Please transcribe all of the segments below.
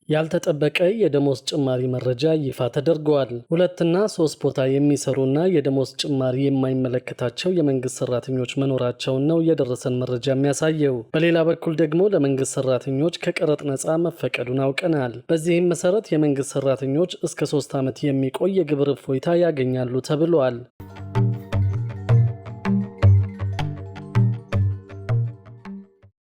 ያልተጠበቀ የደሞዝ ጭማሪ መረጃ ይፋ ተደርጓል። 2 እና 3 ቦታ የሚሰሩና የደሞዝ ጭማሪ የማይመለከታቸው የመንግስት ሰራተኞች መኖራቸውን ነው የደረሰን መረጃ የሚያሳየው። በሌላ በኩል ደግሞ ለመንግስት ሰራተኞች ከቀረጥ ነፃ መፈቀዱን አውቀናል። በዚህም መሰረት የመንግስት ሰራተኞች እስከ 3 ዓመት የሚቆይ የግብር እፎይታ ያገኛሉ ተብሏል።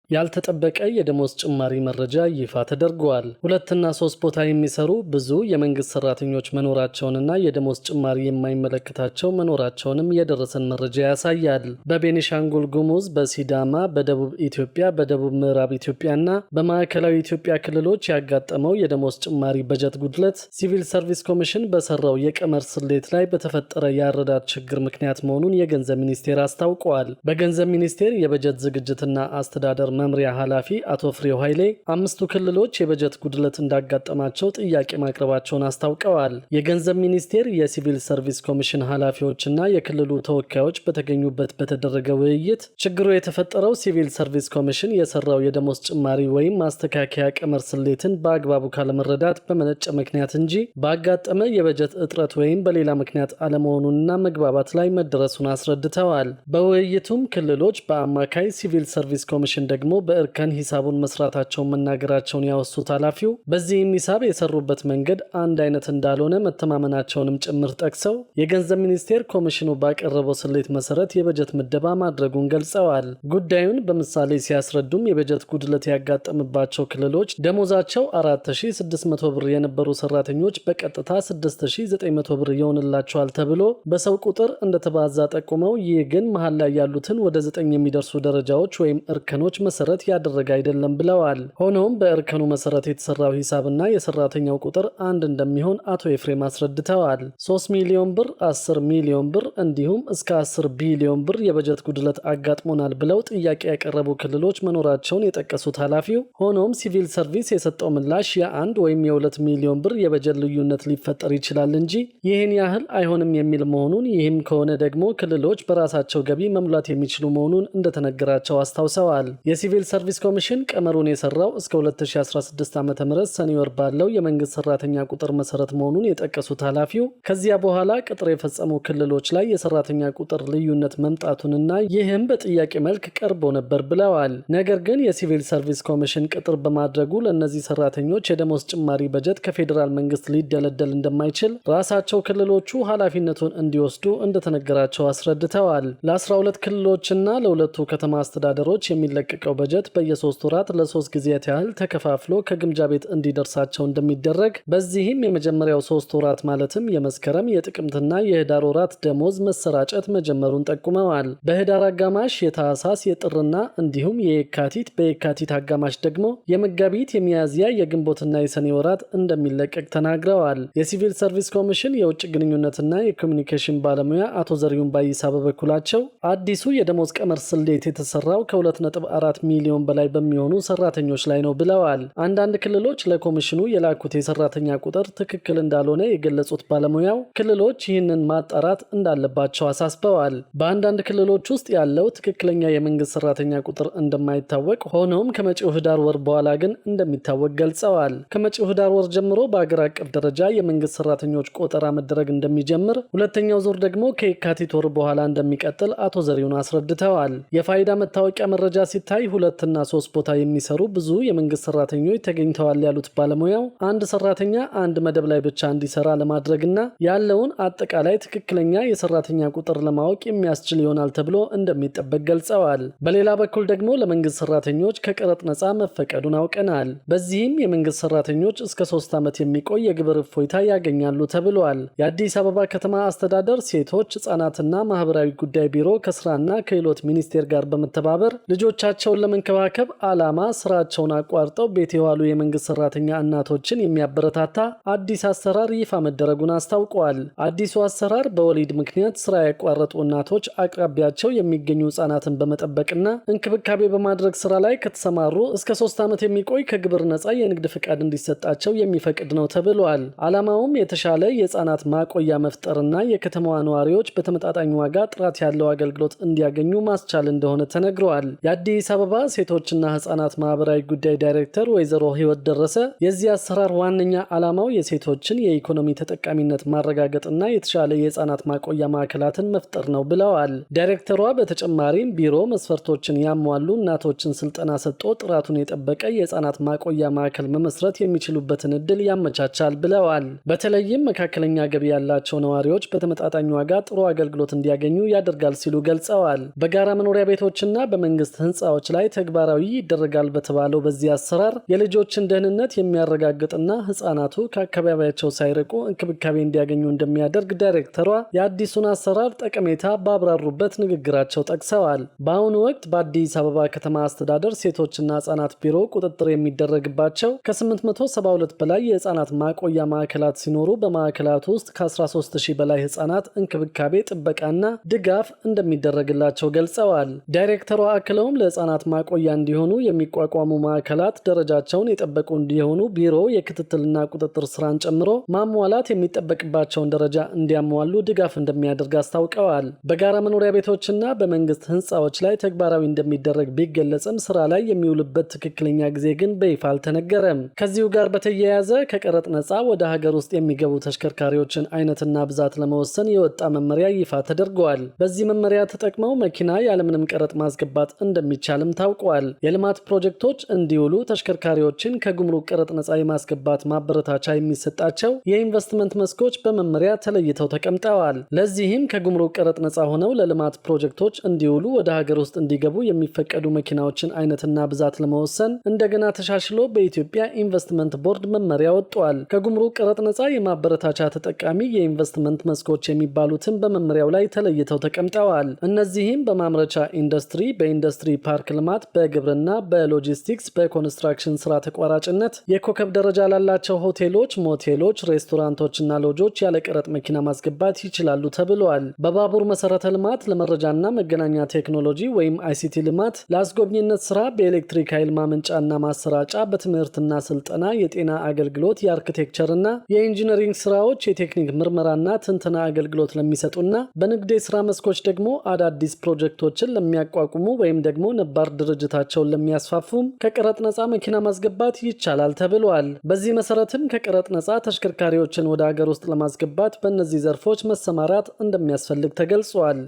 ያልተጠበቀ የደሞዝ ጭማሪ መረጃ ይፋ ተደርጓል። 2 እና 3 ቦታ የሚሰሩ ብዙ የመንግስት ሰራተኞች መኖራቸውንና የደሞዝ ጭማሪ የማይመለከታቸው መኖራቸውንም የደረሰን መረጃ ያሳያል። በቤኒሻንጉል ጉሙዝ፣ በሲዳማ፣ በደቡብ ኢትዮጵያ፣ በደቡብ ምዕራብ ኢትዮጵያና በማዕከላዊ ኢትዮጵያ ክልሎች ያጋጠመው የደሞዝ ጭማሪ በጀት ጉድለት ሲቪል ሰርቪስ ኮሚሽን በሰራው የቀመር ስሌት ላይ በተፈጠረ የአረዳድ ችግር ምክንያት መሆኑን የገንዘብ ሚኒስቴር አስታውቋል። በገንዘብ ሚኒስቴር የበጀት ዝግጅትና አስተዳደር መምሪያ ኃላፊ አቶ ፍሬው ኃይሌ 5ቱ ክልሎች የበጀት ጉድለት እንዳጋጠማቸው ጥያቄ ማቅረባቸውን አስታውቀዋል። የገንዘብ ሚኒስቴር የሲቪል ሰርቪስ ኮሚሽን ኃላፊዎችና የክልሉ ተወካዮች በተገኙበት በተደረገ ውይይት ችግሩ የተፈጠረው ሲቪል ሰርቪስ ኮሚሽን የሰራው የደሞዝ ጭማሪ ወይም ማስተካከያ ቀመር ስሌትን በአግባቡ ካለመረዳት በመነጨ ምክንያት እንጂ ባጋጠመ የበጀት እጥረት ወይም በሌላ ምክንያት አለመሆኑንና መግባባት ላይ መደረሱን አስረድተዋል። በውይይቱም ክልሎች በአማካይ ሲቪል ሰርቪስ ኮሚሽን ደግሞ በእርከን ሂሳቡን መስራታቸውን መናገራቸውን ያወሱት ኃላፊው በዚህም ሂሳብ የሰሩበት መንገድ አንድ አይነት እንዳልሆነ መተማመናቸውንም ጭምር ጠቅሰው የገንዘብ ሚኒስቴር ኮሚሽኑ ባቀረበው ስሌት መሰረት የበጀት ምደባ ማድረጉን ገልጸዋል። ጉዳዩን በምሳሌ ሲያስረዱም የበጀት ጉድለት ያጋጠምባቸው ክልሎች ደሞዛቸው 4600 ብር የነበሩ ሰራተኞች በቀጥታ 6900 ብር ይሆንላቸዋል ተብሎ በሰው ቁጥር እንደተባዛ ጠቁመው ይህ ግን መሃል ላይ ያሉትን ወደ 9 የሚደርሱ ደረጃዎች ወይም እርከኖች መሰረት ያደረገ አይደለም ብለዋል። ሆኖም በእርከኑ መሰረት የተሰራው ሂሳብና የሰራተኛው ቁጥር አንድ እንደሚሆን አቶ ኤፍሬም አስረድተዋል። 3 ሚሊዮን ብር፣ 10 ሚሊዮን ብር እንዲሁም እስከ 10 ቢሊዮን ብር የበጀት ጉድለት አጋጥሞናል ብለው ጥያቄ ያቀረቡ ክልሎች መኖራቸውን የጠቀሱት ኃላፊው ሆኖም ሲቪል ሰርቪስ የሰጠው ምላሽ የ1 ወይም የ2 ሚሊዮን ብር የበጀት ልዩነት ሊፈጠር ይችላል እንጂ ይህን ያህል አይሆንም የሚል መሆኑን ይህም ከሆነ ደግሞ ክልሎች በራሳቸው ገቢ መሙላት የሚችሉ መሆኑን እንደተነገራቸው አስታውሰዋል። የሲቪል ሰርቪስ ኮሚሽን ቀመሩን የሰራው እስከ 2016 ዓ.ም ሰኔ ወር ባለው የመንግስት ሰራተኛ ቁጥር መሰረት መሆኑን የጠቀሱት ኃላፊው ከዚያ በኋላ ቅጥር የፈጸሙ ክልሎች ላይ የሰራተኛ ቁጥር ልዩነት መምጣቱንና ይህም በጥያቄ መልክ ቀርቦ ነበር ብለዋል። ነገር ግን የሲቪል ሰርቪስ ኮሚሽን ቅጥር በማድረጉ ለእነዚህ ሰራተኞች የደሞዝ ጭማሪ በጀት ከፌዴራል መንግስት ሊደለደል እንደማይችል ራሳቸው ክልሎቹ ኃላፊነቱን እንዲወስዱ እንደተነገራቸው አስረድተዋል። ለ12 ክልሎችና ለሁለቱ ከተማ አስተዳደሮች የሚለቀቀው በጀት በየ3 ወራት ለ3 ጊዜያት ያህል ተከፋፍሎ ከግምጃ ቤት እንዲደርሳቸው እንደሚደረግ በዚህም የመጀመሪያው 3 ወራት ማለትም የመስከረም የጥቅምትና የህዳር ወራት ደሞዝ መሰራጨት መጀመሩን ጠቁመዋል። በህዳር አጋማሽ የታህሳስ የጥርና እንዲሁም የየካቲት በየካቲት አጋማሽ ደግሞ የመጋቢት የሚያዝያ የግንቦትና የሰኔ ወራት እንደሚለቀቅ ተናግረዋል። የሲቪል ሰርቪስ ኮሚሽን የውጭ ግንኙነትና የኮሚኒኬሽን ባለሙያ አቶ ዘሪሁን ባይሳ በበኩላቸው አዲሱ የደሞዝ ቀመር ስሌት የተሰራው ከ2.4 ሚሊዮን በላይ በሚሆኑ ሰራተኞች ላይ ነው ብለዋል። አንዳንድ ክልሎች ለኮሚሽኑ የላኩት የሰራተኛ ቁጥር ትክክል እንዳልሆነ የገለጹት ባለሙያው ክልሎች ይህንን ማጣራት እንዳለባቸው አሳስበዋል። በአንዳንድ ክልሎች ውስጥ ያለው ትክክለኛ የመንግስት ሰራተኛ ቁጥር እንደማይታወቅ ሆኖም ከመጪው ህዳር ወር በኋላ ግን እንደሚታወቅ ገልጸዋል። ከመጪው ህዳር ወር ጀምሮ በአገር አቀፍ ደረጃ የመንግስት ሰራተኞች ቆጠራ መደረግ እንደሚጀምር፣ ሁለተኛው ዙር ደግሞ ከየካቲት ወር በኋላ እንደሚቀጥል አቶ ዘሪሁን አስረድተዋል። የፋይዳ መታወቂያ መረጃ ሲታይ 2 እና 3 ቦታ የሚሰሩ ብዙ የመንግስት ሰራተኞች ተገኝተዋል ያሉት ባለሙያው አንድ ሰራተኛ አንድ መደብ ላይ ብቻ እንዲሰራ ለማድረግና ያለውን አጠቃላይ ትክክለኛ የሰራተኛ ቁጥር ለማወቅ የሚያስችል ይሆናል ተብሎ እንደሚጠበቅ ገልጸዋል። በሌላ በኩል ደግሞ ለመንግስት ሰራተኞች ከቀረጥ ነፃ መፈቀዱን አውቀናል። በዚህም የመንግስት ሰራተኞች እስከ 3 ዓመት የሚቆይ የግብር እፎይታ ያገኛሉ ተብሏል። የአዲስ አበባ ከተማ አስተዳደር ሴቶች ህጻናትና ማህበራዊ ጉዳይ ቢሮ ከስራና ክህሎት ሚኒስቴር ጋር በመተባበር ልጆቻቸውን ለመንከባከብ ዓላማ ስራቸውን አቋርጠው ቤት የዋሉ የመንግስት ሰራተኛ እናቶችን የሚያበረታታ አዲስ አሰራር ይፋ መደረጉን አስታውቀዋል። አዲሱ አሰራር በወሊድ ምክንያት ስራ ያቋረጡ እናቶች አቅራቢያቸው የሚገኙ ህጻናትን በመጠበቅና እንክብካቤ በማድረግ ስራ ላይ ከተሰማሩ እስከ 3 ዓመት የሚቆይ ከግብር ነፃ የንግድ ፍቃድ እንዲሰጣቸው የሚፈቅድ ነው ተብሏል። ዓላማውም የተሻለ የህጻናት ማቆያ መፍጠርና የከተማዋ ነዋሪዎች በተመጣጣኝ ዋጋ ጥራት ያለው አገልግሎት እንዲያገኙ ማስቻል እንደሆነ ተነግሯል። የአዲስ አበባ አበባ ሴቶችና ህጻናት ማህበራዊ ጉዳይ ዳይሬክተር ወይዘሮ ህይወት ደረሰ የዚህ አሰራር ዋነኛ ዓላማው የሴቶችን የኢኮኖሚ ተጠቃሚነት ማረጋገጥና የተሻለ የህጻናት ማቆያ ማዕከላትን መፍጠር ነው ብለዋል። ዳይሬክተሯ በተጨማሪም ቢሮ መስፈርቶችን ያሟሉ እናቶችን ስልጠና ሰጥቶ ጥራቱን የጠበቀ የህጻናት ማቆያ ማዕከል መመስረት የሚችሉበትን እድል ያመቻቻል ብለዋል። በተለይም መካከለኛ ገቢ ያላቸው ነዋሪዎች በተመጣጣኝ ዋጋ ጥሩ አገልግሎት እንዲያገኙ ያደርጋል ሲሉ ገልጸዋል። በጋራ መኖሪያ ቤቶችና በመንግስት ህንፃዎች ላይ ተግባራዊ ይደረጋል በተባለው በዚህ አሰራር የልጆችን ደህንነት የሚያረጋግጥና ህጻናቱ ከአካባቢያቸው ሳይርቁ እንክብካቤ እንዲያገኙ እንደሚያደርግ ዳይሬክተሯ የአዲሱን አሰራር ጠቀሜታ ባብራሩበት ንግግራቸው ጠቅሰዋል። በአሁኑ ወቅት በአዲስ አበባ ከተማ አስተዳደር ሴቶችና ህጻናት ቢሮ ቁጥጥር የሚደረግባቸው ከ872 በላይ የህጻናት ማቆያ ማዕከላት ሲኖሩ በማዕከላቱ ውስጥ ከ13000 በላይ ህጻናት እንክብካቤ ጥበቃና ድጋፍ እንደሚደረግላቸው ገልጸዋል። ዳይሬክተሯ አክለውም ለህጻናት ማቆያ እንዲሆኑ የሚቋቋሙ ማዕከላት ደረጃቸውን የጠበቁ እንዲሆኑ ቢሮ የክትትልና ቁጥጥር ስራን ጨምሮ ማሟላት የሚጠበቅባቸውን ደረጃ እንዲያሟሉ ድጋፍ እንደሚያደርግ አስታውቀዋል። በጋራ መኖሪያ ቤቶችና በመንግስት ህንፃዎች ላይ ተግባራዊ እንደሚደረግ ቢገለጽም ስራ ላይ የሚውልበት ትክክለኛ ጊዜ ግን በይፋ አልተነገረም። ከዚሁ ጋር በተያያዘ ከቀረጥ ነፃ ወደ ሀገር ውስጥ የሚገቡ ተሽከርካሪዎችን አይነትና ብዛት ለመወሰን የወጣ መመሪያ ይፋ ተደርጓል። በዚህ መመሪያ ተጠቅመው መኪና ያለምንም ቀረጥ ማስገባት እንደሚቻልም ታውቋል። የልማት ፕሮጀክቶች እንዲውሉ ተሽከርካሪዎችን ከጉምሩክ ቀረጥ ነፃ የማስገባት ማበረታቻ የሚሰጣቸው የኢንቨስትመንት መስኮች በመመሪያ ተለይተው ተቀምጠዋል። ለዚህም ከጉምሩክ ቀረጥ ነፃ ሆነው ለልማት ፕሮጀክቶች እንዲውሉ ወደ ሀገር ውስጥ እንዲገቡ የሚፈቀዱ መኪናዎችን አይነትና ብዛት ለመወሰን እንደገና ተሻሽሎ በኢትዮጵያ ኢንቨስትመንት ቦርድ መመሪያ ወጥቷል። ከጉምሩክ ቀረጥ ነፃ የማበረታቻ ተጠቃሚ የኢንቨስትመንት መስኮች የሚባሉትን በመመሪያው ላይ ተለይተው ተቀምጠዋል። እነዚህም በማምረቻ ኢንዱስትሪ፣ በኢንዱስትሪ ፓርክ ልማት፣ በግብርና፣ በሎጂስቲክስ፣ በኮንስትራክሽን ስራ ተቋራጭነት፣ የኮከብ ደረጃ ላላቸው ሆቴሎች፣ ሞቴሎች፣ ሬስቶራንቶችና ሎጆች ያለ ቀረጥ መኪና ማስገባት ይችላሉ ተብሏል። በባቡር መሰረተ ልማት፣ ለመረጃና መገናኛ ቴክኖሎጂ ወይም አይሲቲ ልማት፣ ለአስጎብኝነት ስራ፣ በኤሌክትሪክ ኃይል ማመንጫና ማሰራጫ፣ በትምህርትና ስልጠና፣ የጤና አገልግሎት፣ የአርኪቴክቸርና የኢንጂነሪንግ ስራዎች፣ የቴክኒክ ምርመራና ትንተና አገልግሎት ለሚሰጡና በንግድ የስራ መስኮች ደግሞ አዳዲስ ፕሮጀክቶችን ለሚያቋቁሙ ወይም ደግሞ ነባር ድርጅታቸውን ለሚያስፋፉም ከቀረጥ ነፃ መኪና ማስገባት ይቻላል ተብሏል። በዚህ መሰረትም ከቀረጥ ነፃ ተሽከርካሪዎችን ወደ ሀገር ውስጥ ለማስገባት በእነዚህ ዘርፎች መሰማራት እንደሚያስፈልግ ተገልጿል።